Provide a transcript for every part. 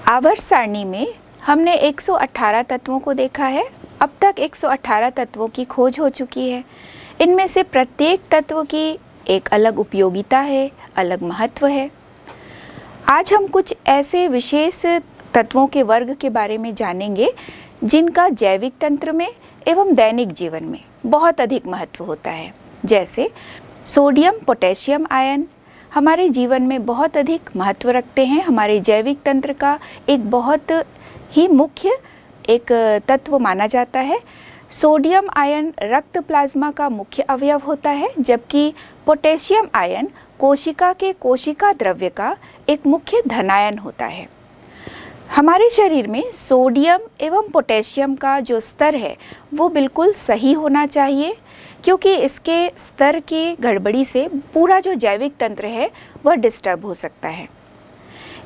आवर्त सारणी में हमने 118 तत्वों को देखा है। अब तक 118 तत्वों की खोज हो चुकी है। इनमें से प्रत्येक तत्व की एक अलग उपयोगिता है, अलग महत्व है। आज हम कुछ ऐसे विशेष तत्वों के वर्ग के बारे में जानेंगे जिनका जैविक तंत्र में एवं दैनिक जीवन में बहुत अधिक महत्व होता है। जैसे सोडियम, पोटेशियम आयन हमारे जीवन में बहुत अधिक महत्व रखते हैं। हमारे जैविक तंत्र का एक बहुत ही मुख्य एक तत्व माना जाता है। सोडियम आयन रक्त प्लाज्मा का मुख्य अवयव होता है, जबकि पोटेशियम आयन कोशिका के कोशिका द्रव्य का एक मुख्य धनायन होता है। हमारे शरीर में सोडियम एवं पोटेशियम का जो स्तर है वो बिल्कुल सही होना चाहिए, क्योंकि इसके स्तर की गड़बड़ी से पूरा जो जैविक तंत्र है वह डिस्टर्ब हो सकता है।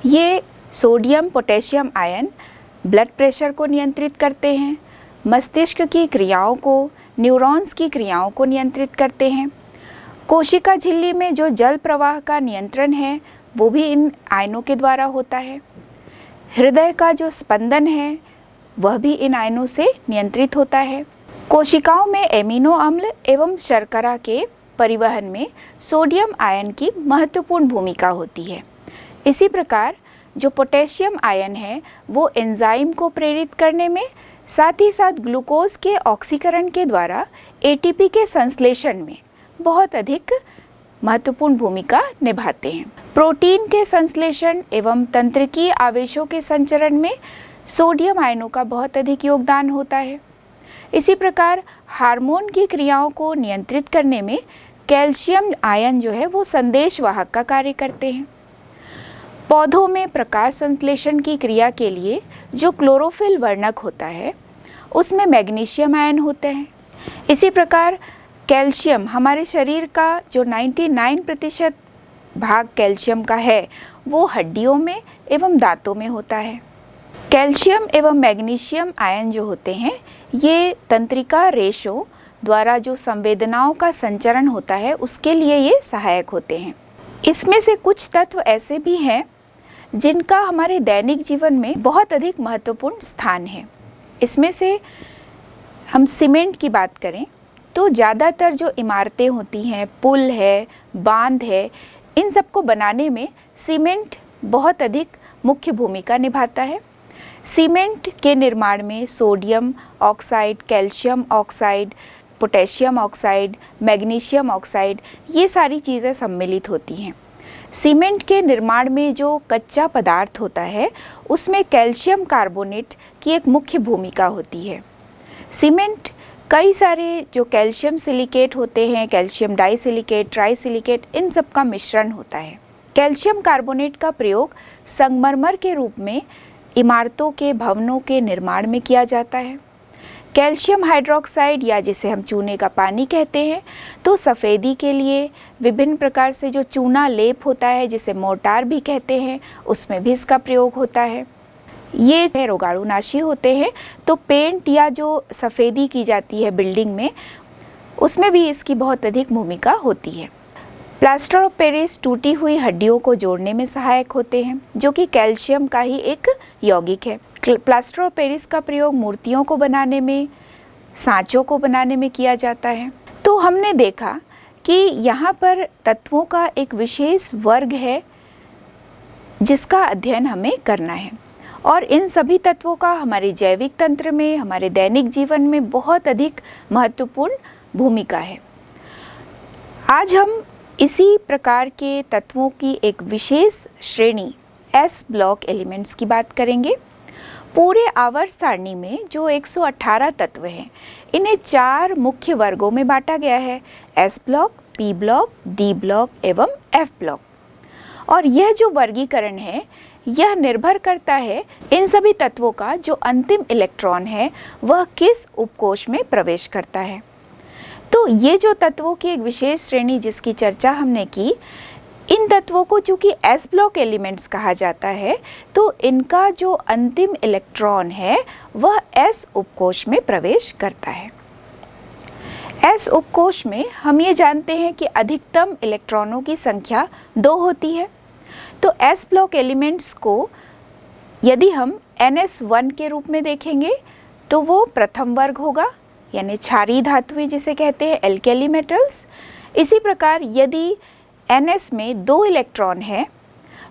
ये sodium potassium ion blood pressure को नियंत्रित करते हैं, मस्तिष्क की क्रियाओं को, न्यूरॉन्स की क्रियाओं को नियंत्रित करते हैं। कोशिका झिल्ली में जो जल प्रवाह का नियंत्रण है वो भी इन आयनों के द्वारा होता है। हृदय का जो स्पंदन है वह भी इन आयनों से नियंत्रित होता है। कोशिकाओं में एमिनो अम्ल एवं शर्करा के परिवहन में सोडियम आयन की महत्वपूर्ण भूमिका होती है। इसी प्रकार जो पोटेशियम आयन है वो एंजाइम को प्रेरित करने में, साथ ही साथ ग्लूकोज के ऑक्सीकरण के द्वारा एटीपी के संश्लेषण में बहुत अधिक महत्वपूर्ण भूमिका निभाते हैं। प्रोटीन के संश्लेषण एवं तंत्रिकीय आवेशों के संचरण में सोडियम आयनों का बहुत अधिक योगदान होता है। इसी प्रकार हार्मोन की क्रियाओं को नियंत्रित करने में कैल्शियम आयन जो है वो संदेशवाहक का कार्य करते हैं। पौधों में प्रकाश संश्लेषण की क्रिया के लिए जो क्लोरोफिल वर्णक होता है उसमें मैग्नीशियम आयन होते हैं। इसी प्रकार कैल्शियम हमारे शरीर का जो 99% भाग कैल्शियम का है वो हड्डियों में एवं दांतों में होता है। कैल्शियम एवं मैग्नीशियम आयन जो होते हैं ये तंत्रिका रेशों द्वारा जो संवेदनाओं का संचरण होता है उसके लिए ये सहायक होते हैं। इसमें से कुछ तत्व ऐसे भी हैं जिनका हमारे दैनिक जीवन में बहुत अधिक महत्वपूर्ण स्थान है। इसमें से हम सीमेंट की बात करें तो ज़्यादातर जो इमारतें होती हैं, पुल है, बांध है, इन सबको बनाने में सीमेंट बहुत अधिक मुख्य भूमिका निभाता है। सीमेंट के निर्माण में sodium oxide, calcium oxide, potassium oxide, magnesium oxide ये सारी चीज़ें सम्मिलित होती हैं। सीमेंट के निर्माण में जो कच्चा पदार्थ होता है उसमें कैल्शियम कार्बोनेट की एक मुख्य भूमिका होती है। सीमेंट कई सारे जो कैल्शियम सिलिकेट होते हैं, कैल्शियम डाइसिलिकेट, ट्राइसिलिकेट, इन सब का मिश्रण होता है। कैल्शियम कार्बोनेट का प्रयोग संगमरमर के रूप में इमारतों के भवनों के निर्माण में किया जाता है। कैल्शियम हाइड्रोक्साइड या जिसे हम चूने का पानी कहते हैं तो सफ़ेदी के लिए विभिन्न प्रकार से जो चूना लेप होता है जिसे मोर्टार भी कहते हैं उसमें भी इसका प्रयोग होता है। ये रोगाणुनाशी होते हैं, तो पेंट या जो सफ़ेदी की जाती है बिल्डिंग में उसमें भी इसकी बहुत अधिक भूमिका होती है। प्लास्टर ऑफ पेरिस टूटी हुई हड्डियों को जोड़ने में सहायक होते हैं, जो कि कैल्शियम का ही एक यौगिक है। प्लास्टर ऑफ पेरिस का प्रयोग मूर्तियों को बनाने में, सांचों को बनाने में किया जाता है। तो हमने देखा कि यहाँ पर तत्वों का एक विशेष वर्ग है जिसका अध्ययन हमें करना है, और इन सभी तत्वों का हमारे जैविक तंत्र में, हमारे दैनिक जीवन में बहुत अधिक महत्वपूर्ण भूमिका है। आज हम इसी प्रकार के तत्वों की एक विशेष श्रेणी एस ब्लॉक एलिमेंट्स की बात करेंगे। पूरे आवर्त सारणी में जो 118 तत्व हैं इन्हें 4 मुख्य वर्गों में बांटा गया है, S block, P block, D block एवं एफ ब्लॉक। और यह जो वर्गीकरण है यह निर्भर करता है इन सभी तत्वों का जो अंतिम इलेक्ट्रॉन है वह किस उपकोष में प्रवेश करता है। तो ये जो तत्वों की एक विशेष श्रेणी जिसकी चर्चा हमने की, इन तत्वों को चूँकि एस ब्लॉक एलिमेंट्स कहा जाता है तो इनका जो अंतिम इलेक्ट्रॉन है वह एस उपकोष में प्रवेश करता है। एस उपकोष में हम ये जानते हैं कि अधिकतम इलेक्ट्रॉनों की संख्या 2 होती है। तो एस ब्लॉक एलिमेंट्स को यदि हम NS1 के रूप में देखेंगे तो वो प्रथम वर्ग होगा, यानी क्षारीय धातुएं जिसे कहते हैं एल्केली मेटल्स। इसी प्रकार यदि NS में 2 इलेक्ट्रॉन है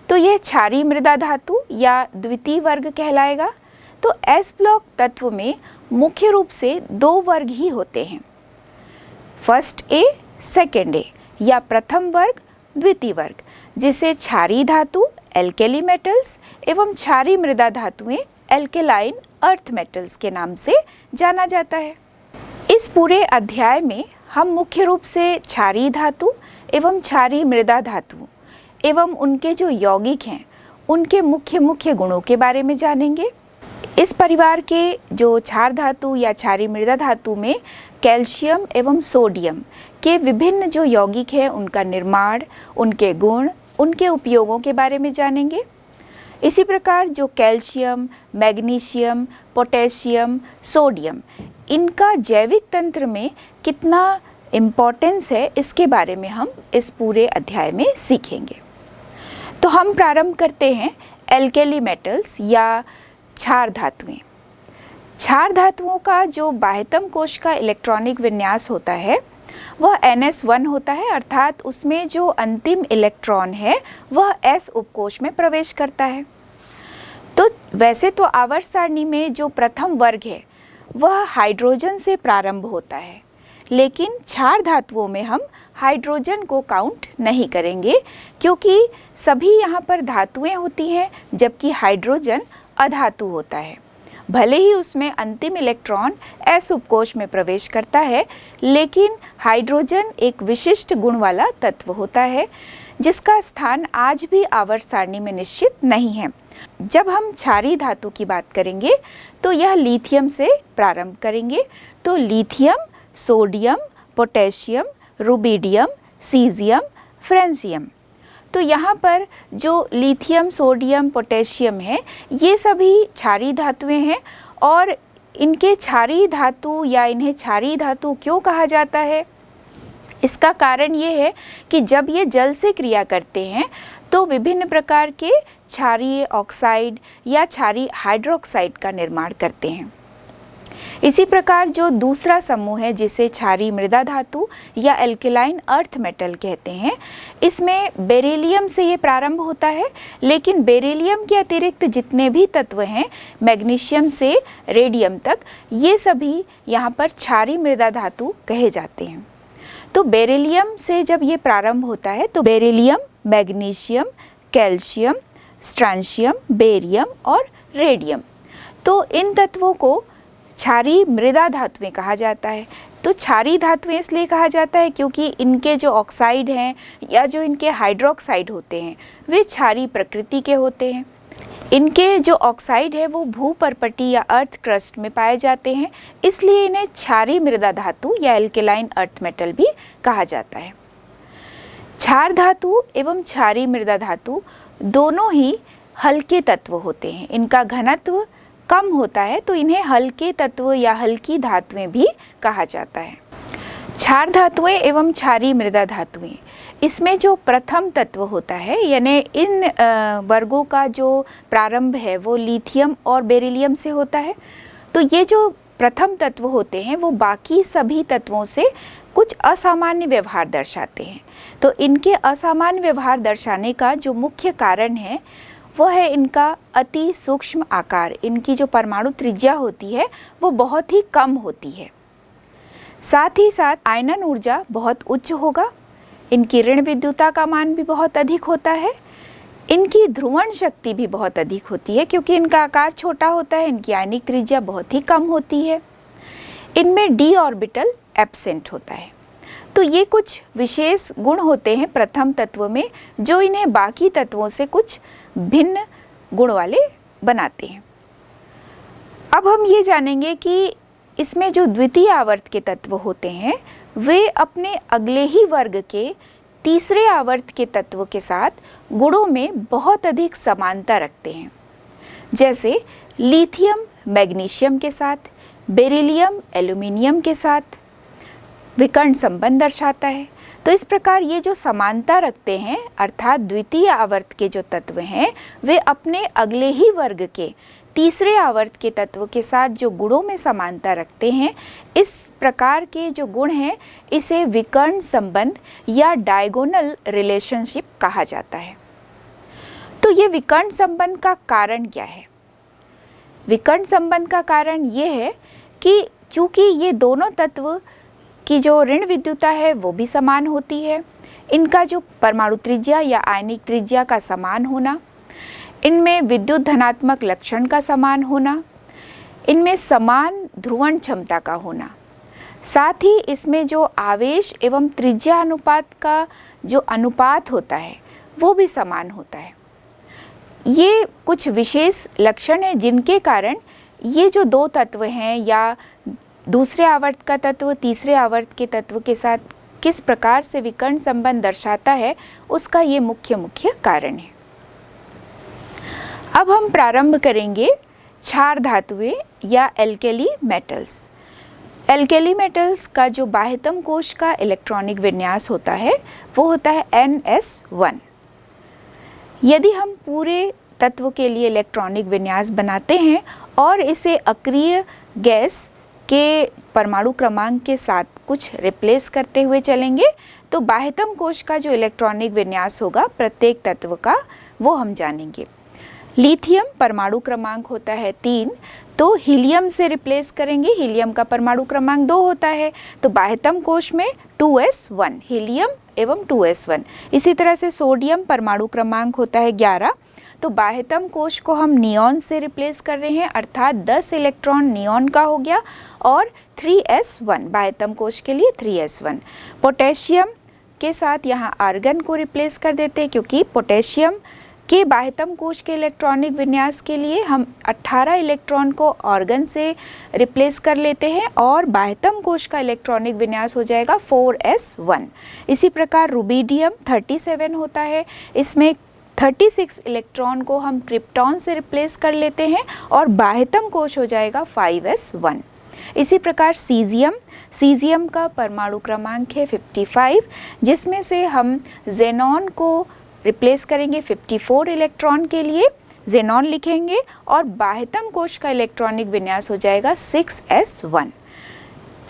तो यह क्षारीय मृदा धातु या द्वितीय वर्ग कहलाएगा। तो S ब्लॉक तत्व में मुख्य रूप से 2 वर्ग ही होते हैं, फर्स्ट A, सेकेंड A, या प्रथम वर्ग, द्वितीय वर्ग, जिसे क्षारीय धातु एल्केली मेटल्स एवं क्षारीय मृदा धातुएं एल्केलाइन अर्थ मेटल्स के नाम से जाना जाता है। इस पूरे अध्याय में हम मुख्य रूप से क्षारीय धातु एवं क्षारीय मृदा धातु एवं उनके जो यौगिक हैं उनके मुख्य गुणों के बारे में जानेंगे। इस परिवार के जो क्षार धातु या क्षारीय मृदा धातु में कैल्शियम एवं सोडियम के विभिन्न जो यौगिक हैं उनका निर्माण, उनके गुण, उनके उपयोगों के बारे में जानेंगे। इसी प्रकार जो कैल्शियम, मैग्नीशियम, पोटेशियम, सोडियम, इनका जैविक तंत्र में कितना इम्पोर्टेंस है इसके बारे में हम इस पूरे अध्याय में सीखेंगे। तो हम प्रारंभ करते हैं एल्केली मेटल्स या क्षार धातुएं। क्षार धातुओं का जो बाह्यतम कोश का इलेक्ट्रॉनिक विन्यास होता है वह NS1 होता है, अर्थात उसमें जो अंतिम इलेक्ट्रॉन है वह S उपकोश में प्रवेश करता है। तो वैसे तो आवर्त सारणी में जो प्रथम वर्ग है वह हाइड्रोजन से प्रारंभ होता है, लेकिन क्षार धातुओं में हम हाइड्रोजन को काउंट नहीं करेंगे क्योंकि सभी यहाँ पर धातुएं होती हैं जबकि हाइड्रोजन अधातु होता है। भले ही उसमें अंतिम इलेक्ट्रॉन S उपकोश में प्रवेश करता है, लेकिन हाइड्रोजन एक विशिष्ट गुण वाला तत्व होता है जिसका स्थान आज भी आवर्त सारणी में निश्चित नहीं है। जब हम क्षारीय धातु की बात करेंगे तो यह लिथियम से प्रारंभ करेंगे। तो lithium, sodium, potassium, rubidium, caesium, francium, तो यहाँ पर जो लिथियम, सोडियम, पोटेशियम है ये सभी क्षारीय धातुएं हैं। और इनके क्षारीय धातु या इन्हें क्षारीय धातु क्यों कहा जाता है, इसका कारण ये है कि जब ये जल से क्रिया करते हैं तो विभिन्न प्रकार के क्षारीय ऑक्साइड या क्षारीय हाइड्रोक्साइड का निर्माण करते हैं। इसी प्रकार जो दूसरा समूह है जिसे क्षारीय मृदा धातु या एल्केलाइन अर्थ मेटल कहते हैं, इसमें बेरिलियम से ये प्रारंभ होता है, लेकिन बेरिलियम के अतिरिक्त जितने भी तत्व हैं मैग्नीशियम से रेडियम तक, ये सभी यहाँ पर क्षारीय मृदा धातु कहे जाते हैं। तो बेरिलियम से जब ये प्रारंभ होता है तो बेरिलियम, मैग्नीशियम, कैल्शियम, स्ट्रांशियम, बेरियम और रेडियम, तो इन तत्वों को क्षारीय मृदा धातुएं कहा जाता है। तो क्षारीय धातुएं इसलिए कहा जाता है क्योंकि इनके जो ऑक्साइड हैं या जो इनके हाइड्रोक्साइड होते हैं वे क्षारीय प्रकृति के होते हैं। इनके जो ऑक्साइड है वो भूपर्पटी या अर्थ क्रस्ट में पाए जाते हैं, इसलिए इन्हें क्षारीय मृदा धातु या एल्केलाइन अर्थ मेटल भी कहा जाता है। क्षार धातु एवं क्षारीय मृदा धातु दोनों ही हल्के तत्व होते हैं, इनका घनत्व कम होता है तो इन्हें हल्के तत्व या हल्की धातुएं भी कहा जाता है। क्षार धातुएं एवं क्षारीय मृदा धातुएं, इसमें जो प्रथम तत्व होता है यानी इन वर्गों का जो प्रारंभ है वो लिथियम और बेरिलियम से होता है। तो ये जो प्रथम तत्व होते हैं वो बाकी सभी तत्वों से कुछ असामान्य व्यवहार दर्शाते हैं। तो इनके असामान्य व्यवहार दर्शाने का जो मुख्य कारण है वो है इनका अति सूक्ष्म आकार। इनकी जो परमाणु त्रिज्या होती है वो बहुत ही कम होती है। साथ ही साथ आयनन ऊर्जा बहुत उच्च होगा, इनकी ऋण विद्युता का मान भी बहुत अधिक होता है, इनकी ध्रुवण शक्ति भी बहुत अधिक होती है क्योंकि इनका आकार छोटा होता है, इनकी आयनिक त्रिज्या बहुत ही कम होती है, इनमें डी ऑर्बिटल एब्सेंट होता है। तो ये कुछ विशेष गुण होते हैं प्रथम तत्व में जो इन्हें बाकी तत्वों से कुछ भिन्न गुण वाले बनाते हैं। अब हम ये जानेंगे कि इसमें जो द्वितीय आवर्त के तत्व होते हैं वे अपने अगले ही वर्ग के तीसरे आवर्त के तत्व के साथ गुणों में बहुत अधिक समानता रखते हैं। जैसे लिथियम मैग्नीशियम के साथ, बेरिलियम एल्यूमिनियम के साथ विकर्ण संबंध दर्शाता है, तो इस प्रकार ये जो समानता रखते हैं अर्थात द्वितीय आवर्त के जो तत्व हैं वे अपने अगले ही वर्ग के तीसरे आवर्त के तत्व के साथ जो गुणों में समानता रखते हैं, इस प्रकार के जो गुण हैं इसे विकर्ण संबंध या डायगोनल रिलेशनशिप कहा जाता है। तो ये विकर्ण संबंध का कारण क्या है? विकर्ण संबंध का कारण ये है कि चूंकि ये दोनों तत्व की जो ऋण विद्युता है वो भी समान होती है, इनका जो परमाणु त्रिज्या या आयनिक त्रिज्या का समान होना, इनमें विद्युत धनात्मक लक्षण का समान होना, इनमें समान ध्रुवण क्षमता का होना, साथ ही इसमें जो आवेश एवं त्रिज्या अनुपात का जो अनुपात होता है वो भी समान होता है। ये कुछ विशेष लक्षण हैं जिनके कारण ये जो दो तत्व हैं या दूसरे आवर्त का तत्व तीसरे आवर्त के तत्व के साथ किस प्रकार से विकर्ण संबंध दर्शाता है उसका ये मुख्य कारण है। अब हम प्रारंभ करेंगे क्षार धातुएं या एल्केली मेटल्स। एल्केली मेटल्स का जो बाह्यतम कोश का इलेक्ट्रॉनिक विन्यास होता है वो होता है NS1। यदि हम पूरे तत्व के लिए इलेक्ट्रॉनिक विन्यास बनाते हैं और इसे अक्रिय गैस के परमाणु क्रमांक के साथ कुछ रिप्लेस करते हुए चलेंगे तो बाह्यतम कोश का जो इलेक्ट्रॉनिक विन्यास होगा प्रत्येक तत्व का वो हम जानेंगे। लिथियम परमाणु क्रमांक होता है 3, तो हीलियम से रिप्लेस करेंगे, हीलियम का परमाणु क्रमांक 2 होता है, तो बाह्यतम कोश में 2s1 हीलियम एवं 2s1। इसी तरह से सोडियम परमाणु क्रमांक होता है 11, तो बाह्यतम कोश को हम नियॉन से रिप्लेस कर रहे हैं अर्थात 10 इलेक्ट्रॉन नियॉन का हो गया और 3s1 बाह्यतम कोश के लिए 3s1। पोटेशियम के साथ यहाँ आर्गन को रिप्लेस कर देते हैं क्योंकि पोटेशियम के बाह्यतम कोश के इलेक्ट्रॉनिक विन्यास के लिए हम 18 इलेक्ट्रॉन को ऑर्गन से रिप्लेस कर लेते हैं और बाह्यतम कोश का इलेक्ट्रॉनिक विन्यास हो जाएगा 4s1। इसी प्रकार रुबिडियम 37 होता है, इसमें 36 इलेक्ट्रॉन को हम क्रिप्टॉन से रिप्लेस कर लेते हैं और बाह्यतम कोश हो जाएगा 5s1। इसी प्रकार सीजियम का परमाणु क्रमांक है 55, जिसमें से हम जेनॉन को रिप्लेस करेंगे 54 इलेक्ट्रॉन के लिए, जेनॉन लिखेंगे और बाह्यतम कोश का इलेक्ट्रॉनिक विन्यास हो जाएगा 6s1।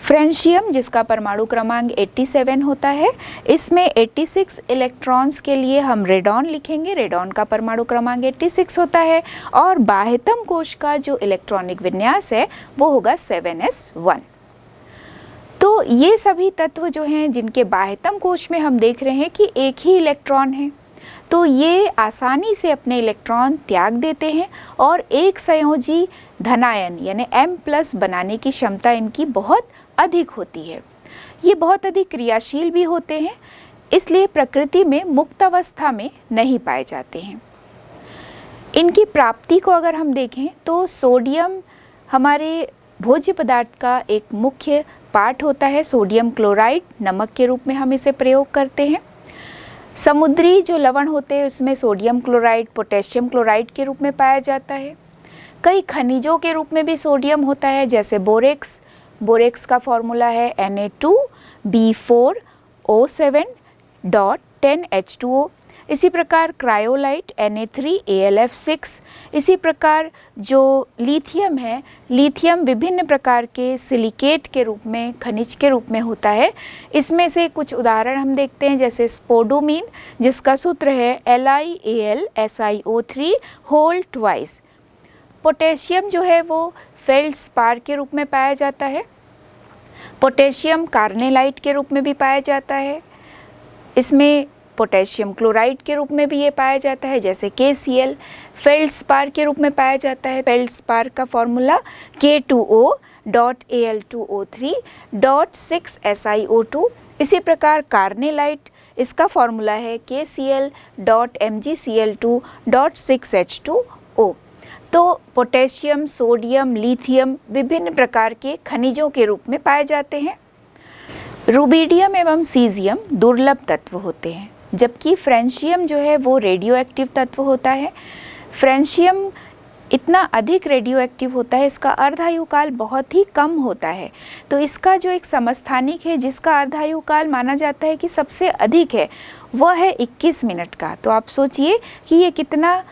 फ्रेंशियम जिसका परमाणु क्रमांक 87 होता है, इसमें 86 इलेक्ट्रॉन्स के लिए हम रेडॉन लिखेंगे, रेडॉन का परमाणु क्रमांक 86 होता है और बाह्यतम कोश का जो इलेक्ट्रॉनिक विन्यास है वो होगा 7s1। तो ये सभी तत्व जो हैं जिनके बाह्यतम कोश में हम देख रहे हैं कि एक ही इलेक्ट्रॉन है, तो ये आसानी से अपने इलेक्ट्रॉन त्याग देते हैं और एक संयोजी धनायन यानी M+ बनाने की क्षमता इनकी बहुत अधिक होती है। ये बहुत अधिक क्रियाशील भी होते हैं, इसलिए प्रकृति में मुक्त अवस्था में नहीं पाए जाते हैं। इनकी प्राप्ति को अगर हम देखें तो सोडियम हमारे भोज्य पदार्थ का एक मुख्य पार्ट होता है। सोडियम क्लोराइड नमक के रूप में हम इसे प्रयोग करते हैं। समुद्री जो लवण होते हैं उसमें सोडियम क्लोराइड पोटेशियम क्लोराइड के रूप में पाया जाता है। कई खनिजों के रूप में भी सोडियम होता है, जैसे बोरेक्स का फॉर्मूला है Na2B4O7.10H2O। इसी प्रकार क्रायोलाइट Na3AlF6। इसी प्रकार जो लिथियम है, लिथियम विभिन्न प्रकार के सिलिकेट के रूप में खनिज के रूप में होता है। इसमें से कुछ उदाहरण हम देखते हैं, जैसे स्पोडोमीन जिसका सूत्र है LiAlSiO3 होल ट्वाइस। पोटेशियम जो है वो फेल्डस्पार के रूप में पाया जाता है। पोटेशियम कार्नेलाइट के रूप में भी पाया जाता है। इसमें पोटेशियम क्लोराइड के रूप में भी ये पाया जाता है, जैसे KCl। फेल्डस्पार के रूप में पाया जाता है। फेल्डस्पार का फॉर्मूला K2O.Al2O3.6SiO2। इसी प्रकार कार्नेलाइट, इसका फॉर्मूला है KCl.MgCl2.6H2O। तो पोटेशियम, सोडियम, लिथियम विभिन्न प्रकार के खनिजों के रूप में पाए जाते हैं। रुबिडियम एवं सीजियम दुर्लभ तत्व होते हैं, जबकि फ्रेंशियम जो है वो रेडियो एक्टिव तत्व होता है। फ्रेंशियम इतना अधिक रेडियो एक्टिव होता है, इसका अर्धायुकाल बहुत ही कम होता है। तो इसका जो एक समस्थानिक है जिसका अर्धायुकाल माना जाता है कि सबसे अधिक है, वह है 21 मिनट का। तो आप सोचिए कि ये कितना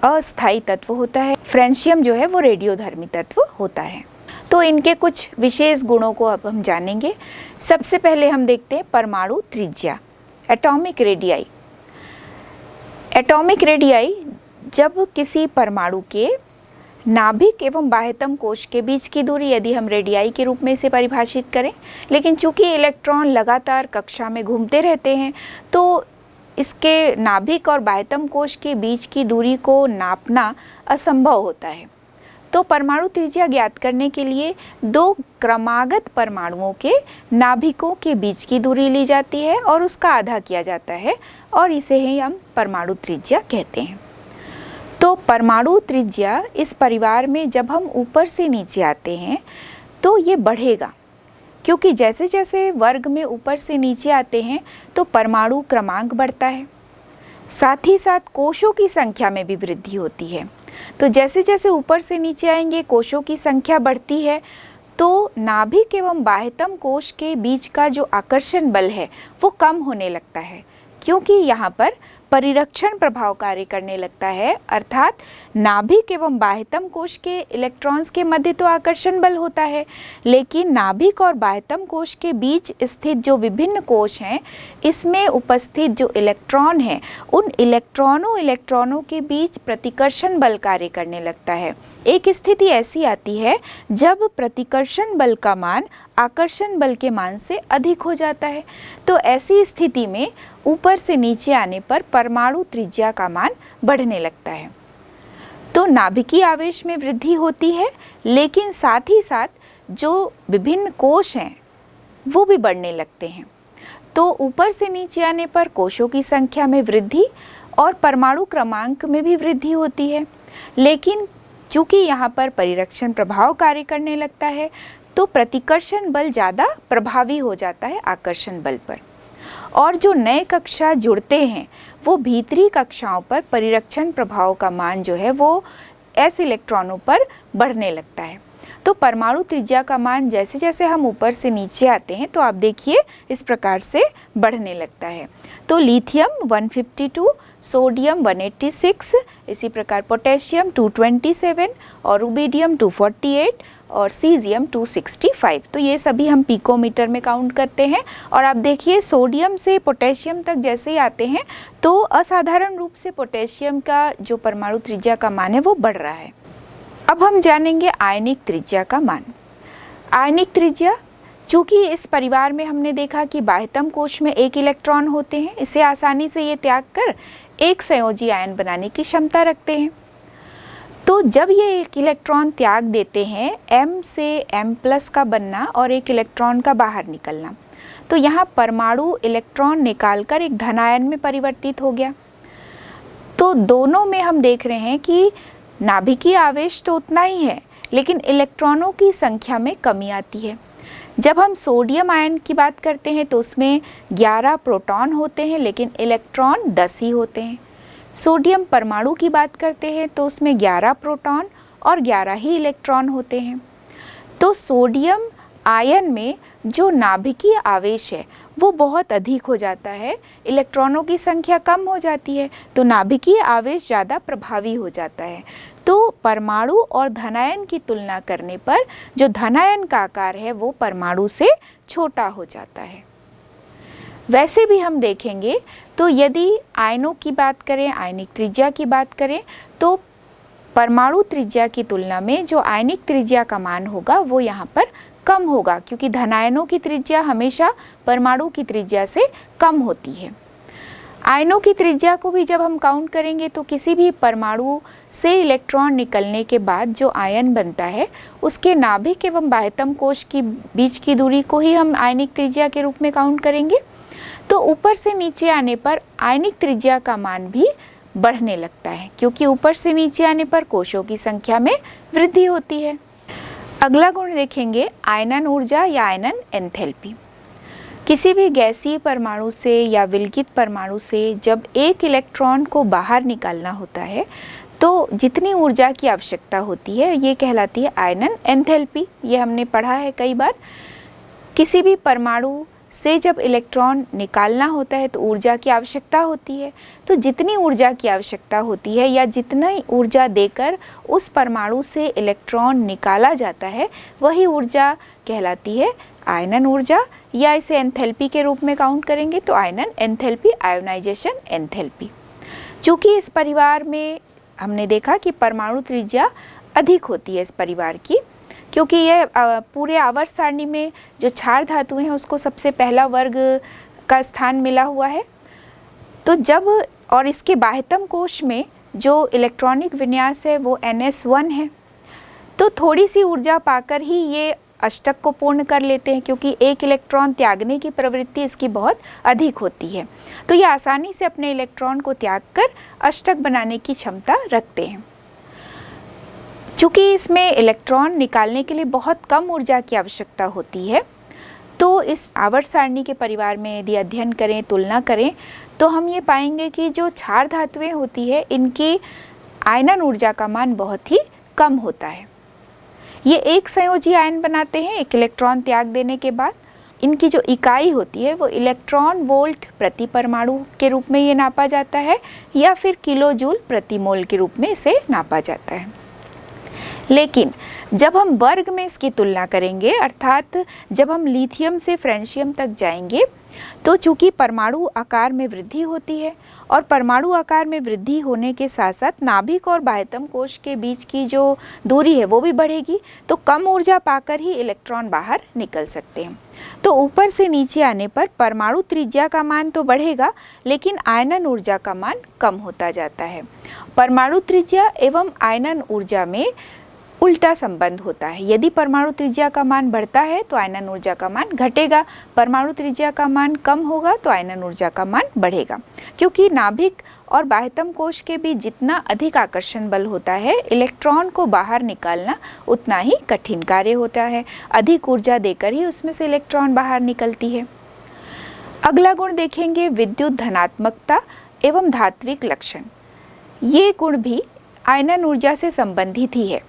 अस्थायी तत्व होता है। फ्रेंशियम जो है वो रेडियोधर्मी तत्व होता है। तो इनके कुछ विशेष गुणों को अब हम जानेंगे। सबसे पहले हम देखते हैं परमाणु त्रिज्या, एटॉमिक रेडियाई। एटॉमिक रेडियाई जब किसी परमाणु के नाभिक एवं बाह्यतम कोश के बीच की दूरी, यदि हम रेडियाई के रूप में इसे परिभाषित करें, लेकिन चूंकि इलेक्ट्रॉन लगातार कक्षा में घूमते रहते हैं तो इसके नाभिक और बाह्यतम कोश के बीच की दूरी को नापना असंभव होता है। तो परमाणु त्रिज्या ज्ञात करने के लिए दो क्रमागत परमाणुओं के नाभिकों के बीच की दूरी ली जाती है और उसका आधा किया जाता है और इसे ही हम परमाणु त्रिज्या कहते हैं। तो परमाणु त्रिज्या इस परिवार में जब हम ऊपर से नीचे आते हैं तो ये बढ़ेगा, क्योंकि जैसे जैसे वर्ग में ऊपर से नीचे आते हैं तो परमाणु क्रमांक बढ़ता है, साथ ही साथ कोशों की संख्या में भी वृद्धि होती है। तो जैसे जैसे ऊपर से नीचे आएंगे कोशों की संख्या बढ़ती है, तो नाभिक एवं बाह्यतम कोश के बीच का जो आकर्षण बल है वो कम होने लगता है, क्योंकि यहाँ पर परिरक्षण प्रभाव कार्य करने लगता है। अर्थात नाभिक एवं बाह्यतम कोश के इलेक्ट्रॉन्स के मध्य तो आकर्षण बल होता है, लेकिन नाभिक और बाह्यतम कोश के बीच स्थित जो विभिन्न कोश हैं, इसमें उपस्थित जो इलेक्ट्रॉन हैं, उन इलेक्ट्रॉनों के बीच प्रतिकर्षण बल कार्य करने लगता है। एक स्थिति ऐसी आती है जब प्रतिकर्षण बल का मान आकर्षण बल के मान से अधिक हो जाता है। तो ऐसी स्थिति में ऊपर से नीचे आने पर परमाणु त्रिज्या का मान बढ़ने लगता है। तो नाभिकीय आवेश में वृद्धि होती है, लेकिन साथ ही साथ जो विभिन्न कोश हैं वो भी बढ़ने लगते हैं। तो ऊपर से नीचे आने पर कोशों की संख्या में वृद्धि और परमाणु क्रमांक में भी वृद्धि होती है, लेकिन चूँकि यहाँ पर परिरक्षण प्रभाव कार्य करने लगता है तो प्रतिकर्षण बल ज़्यादा प्रभावी हो जाता है आकर्षण बल पर, और जो नए कक्षा जुड़ते हैं वो भीतरी कक्षाओं पर परिरक्षण प्रभाव का मान जो है वो एस इलेक्ट्रॉनों पर बढ़ने लगता है। तो परमाणु त्रिज्या का मान जैसे जैसे हम ऊपर से नीचे आते हैं तो आप देखिए इस प्रकार से बढ़ने लगता है। तो लिथियम 152, सोडियम 186, इसी प्रकार पोटेशियम 227 और रुबिडियम 248 और सीजियम 265। तो ये सभी हम पिकोमीटर में काउंट करते हैं। और आप देखिए सोडियम से पोटेशियम तक जैसे ही आते हैं तो असाधारण रूप से पोटेशियम का जो परमाणु त्रिज्या का मान है वो बढ़ रहा है। अब हम जानेंगे आयनिक त्रिज्या का मान। आयनिक त्रिज्या, चूँकि इस परिवार में हमने देखा कि बाह्यतम कोश में एक इलेक्ट्रॉन होते हैं, इसे आसानी से ये त्याग कर एक संयोजी आयन बनाने की क्षमता रखते हैं। तो जब ये एक इलेक्ट्रॉन त्याग देते हैं, M से M+ का बनना और एक इलेक्ट्रॉन का बाहर निकलना, तो यहाँ परमाणु इलेक्ट्रॉन निकालकर एक धनायन में परिवर्तित हो गया। तो दोनों में हम देख रहे हैं कि नाभिकीय आवेश तो उतना ही है, लेकिन इलेक्ट्रॉनों की संख्या में कमी आती है। जब हम सोडियम आयन की बात करते हैं तो उसमें 11 प्रोटॉन होते हैं, लेकिन इलेक्ट्रॉन 10 ही होते हैं। सोडियम परमाणु की बात करते हैं तो उसमें 11 प्रोटॉन और 11 ही इलेक्ट्रॉन होते हैं। तो सोडियम आयन में जो नाभिकीय आवेश है वो बहुत अधिक हो जाता है, इलेक्ट्रॉनों की संख्या कम हो जाती है, तो नाभिकीय आवेश ज़्यादा प्रभावी हो जाता है। तो परमाणु और धनायन की तुलना करने पर जो धनायन का आकार है वो परमाणु से छोटा हो जाता है। वैसे भी हम देखेंगे तो यदि आयनों की बात करें, आयनिक त्रिज्या की बात करें, तो परमाणु त्रिज्या की तुलना में जो आयनिक त्रिज्या का मान होगा वो यहाँ पर कम होगा, क्योंकि धनायनों की त्रिज्या हमेशा परमाणु की त्रिज्या से कम होती है। आयनों की त्रिज्या को भी जब हम काउंट करेंगे तो किसी भी परमाणु से इलेक्ट्रॉन निकलने के बाद जो आयन बनता है उसके नाभिक एवं बाह्यतम कोश की बीच की दूरी को ही हम आयनिक त्रिज्या के रूप में काउंट करेंगे। तो ऊपर से नीचे आने पर आयनिक त्रिज्या का मान भी बढ़ने लगता है, क्योंकि ऊपर से नीचे आने पर कोशों की संख्या में वृद्धि होती है। अगला गुण देखेंगे आयनन ऊर्जा या आयनन एंथैल्पी। किसी भी गैसीय परमाणु से या विलगित परमाणु से जब एक इलेक्ट्रॉन को बाहर निकालना होता है तो जितनी ऊर्जा की आवश्यकता होती है ये कहलाती है आयनन एंथैल्पी। ये हमने पढ़ा है कई बार। किसी भी परमाणु से जब इलेक्ट्रॉन निकालना होता है तो ऊर्जा की आवश्यकता होती है। तो जितनी ऊर्जा की आवश्यकता होती है या जितनी ऊर्जा देकर उस परमाणु से इलेक्ट्रॉन निकाला जाता है वही ऊर्जा कहलाती है आयनन ऊर्जा, या इसे एंथैल्पी के रूप में काउंट करेंगे तो आयनन एंथैल्पी, आयोनाइजेशन एंथैल्पी। चूँकि इस परिवार में हमने देखा कि परमाणु त्रिज्या अधिक होती है इस परिवार की, क्योंकि यह पूरे आवर्त सारणी में जो क्षार धातुएं हैं उसको सबसे पहला वर्ग का स्थान मिला हुआ है। तो जब और इसके बाह्यतम कोश में जो इलेक्ट्रॉनिक विन्यास है वो NS1 है। तो थोड़ी सी ऊर्जा पाकर ही ये अष्टक को पूर्ण कर लेते हैं, क्योंकि एक इलेक्ट्रॉन त्यागने की प्रवृत्ति इसकी बहुत अधिक होती है। तो ये आसानी से अपने इलेक्ट्रॉन को त्याग कर अष्टक बनाने की क्षमता रखते हैं। चूँकि इसमें इलेक्ट्रॉन निकालने के लिए बहुत कम ऊर्जा की आवश्यकता होती है, तो इस आवर्त सारणी के परिवार में यदि अध्ययन करें, तुलना करें, तो हम ये पाएंगे कि जो क्षार धातुएं होती है इनकी आयनन ऊर्जा का मान बहुत ही कम होता है। ये एक संयोजी आयन बनाते हैं एक इलेक्ट्रॉन त्याग देने के बाद। इनकी जो इकाई होती है वो इलेक्ट्रॉन वोल्ट प्रति परमाणु के रूप में ये नापा जाता है, या फिर किलो जूल प्रति मोल के रूप में इसे नापा जाता है। लेकिन जब हम वर्ग में इसकी तुलना करेंगे, अर्थात जब हम लिथियम से फ्रेंशियम तक जाएंगे, तो चूँकि परमाणु आकार में वृद्धि होती है और परमाणु आकार में वृद्धि होने के साथ साथ नाभिक और बाह्यतम कोश के बीच की जो दूरी है वो भी बढ़ेगी, तो कम ऊर्जा पाकर ही इलेक्ट्रॉन बाहर निकल सकते हैं। तो ऊपर से नीचे आने पर परमाणु त्रिज्या का मान तो बढ़ेगा, लेकिन आयनन ऊर्जा का मान कम होता जाता है। परमाणु त्रिज्या एवं आयनन ऊर्जा में उल्टा संबंध होता है। यदि परमाणु त्रिज्या का मान बढ़ता है तो आयनन ऊर्जा का मान घटेगा, परमाणु त्रिज्या का मान कम होगा तो आयनन ऊर्जा का मान बढ़ेगा। क्योंकि नाभिक और बाह्यतम कोश के बीच जितना अधिक आकर्षण बल होता है, इलेक्ट्रॉन को बाहर निकालना उतना ही कठिन कार्य होता है। अधिक ऊर्जा देकर ही उसमें से इलेक्ट्रॉन बाहर निकलती है। अगला गुण देखेंगे विद्युत धनात्मकता एवं धात्विक लक्षण। ये गुण भी आयनन ऊर्जा से संबंधित ही है।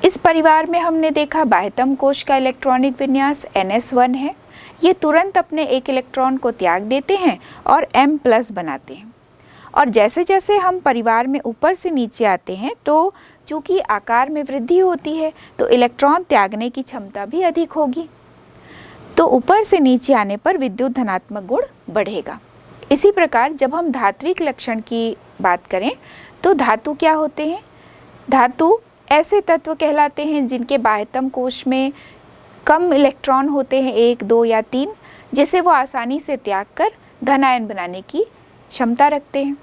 इस परिवार में हमने देखा बाह्यतम कोश का इलेक्ट्रॉनिक विन्यास NS1 है। ये तुरंत अपने एक इलेक्ट्रॉन को त्याग देते हैं और M+ बनाते हैं। और जैसे जैसे हम परिवार में ऊपर से नीचे आते हैं, तो चूँकि आकार में वृद्धि होती है तो इलेक्ट्रॉन त्यागने की क्षमता भी अधिक होगी। तो ऊपर से नीचे आने पर विद्युत धनात्मक गुण बढ़ेगा। इसी प्रकार जब हम धात्विक लक्षण की बात करें तो धातु क्या होते हैं? धातु ऐसे तत्व कहलाते हैं जिनके बाह्यतम कोश में कम इलेक्ट्रॉन होते हैं, 1, 2 या 3, जिसे वो आसानी से त्याग कर धनायन बनाने की क्षमता रखते हैं।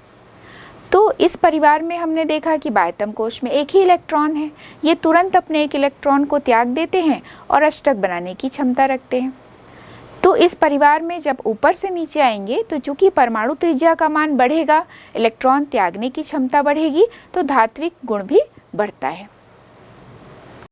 तो इस परिवार में हमने देखा कि बाह्यतम कोश में एक ही इलेक्ट्रॉन है। ये तुरंत अपने एक इलेक्ट्रॉन को त्याग देते हैं और अष्टक बनाने की क्षमता रखते हैं। तो इस परिवार में जब ऊपर से नीचे आएंगे तो चूँकि परमाणु त्रिज्या का मान बढ़ेगा, इलेक्ट्रॉन त्यागने की क्षमता बढ़ेगी, तो धात्विक गुण भी बढ़ता है।